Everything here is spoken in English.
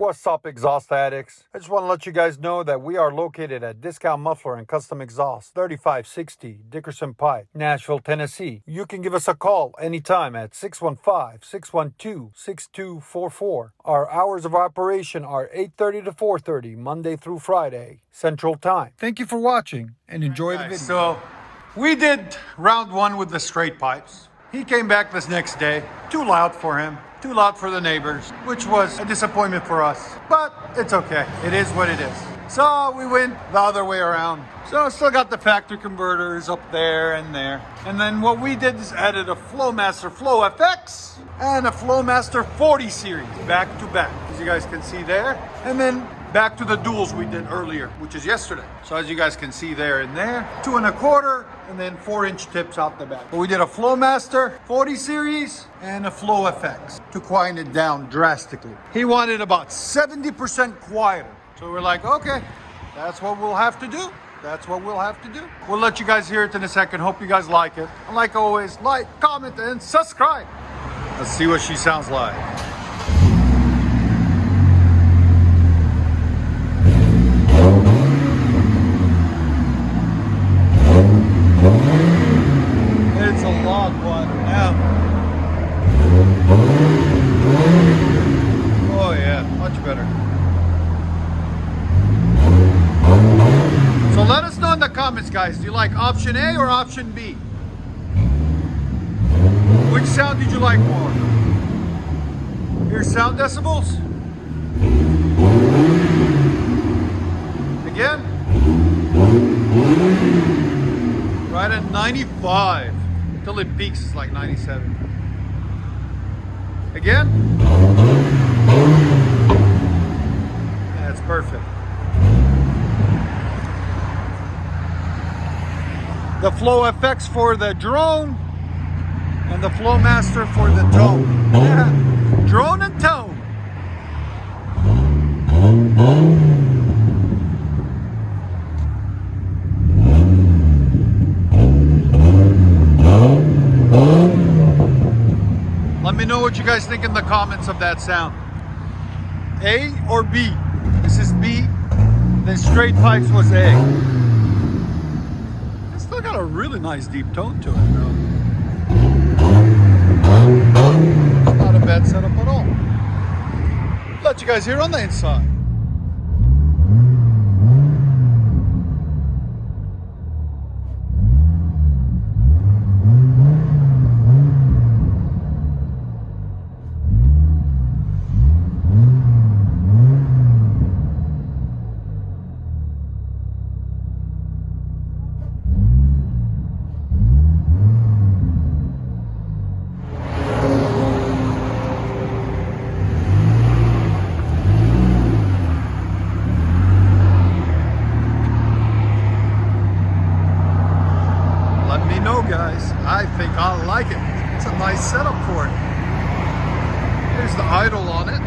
What's up, exhaust addicts? I just want to let you guys know that we are located at Discount Muffler and Custom Exhaust, 3560 Dickerson Pike, Nashville, Tennessee. You can give us a call anytime at 615-612-6244. Our hours of operation are 8:30 to 4:30, Monday through Friday, Central Time. Thank you for watching and enjoy the video. So we did round one with the straight pipes. He came back this next day, too loud for him. Too loud for the neighbors, which was a disappointment for us, but it's okay. It is what it is. So we went the other way around. So still got the factory converters up there and there. And then what we did is added a Flowmaster Flow FX and a Flowmaster 40 series back to back, as you guys can see there. And then back to the duals we did earlier, which is yesterday. So as you guys can see there and there, 2 1/4 and then 4-inch tips out the back. But we did a Flowmaster 40 series and a Flow FX to quiet it down drastically. He wanted about 70% quieter. So we're like, okay, that's what we'll have to do. That's what we'll have to do. We'll let you guys hear it in a second. Hope you guys like it. And like always, like, comment, and subscribe. Let's see what she sounds like. It's a lot quieter now. Oh yeah, much better. So let us know in the comments, guys. Do you like option A or option B? Which sound did you like more? Here's sound decibels. Again. Right at 95. Until it peaks, it's like 97. Again. That's perfect. The Flow FX for the drone and the Flowmaster for the tone. Yeah. Drone and tone. Let me know what you guys think in the comments of that sound. A or B? This is B. Then straight pipes was A. It's still got a really nice deep tone to it, though. It's not a bad setup at all. Let you guys hear on the inside. Guys, I think I like it. It's a nice setup for it. Here's the idle on it.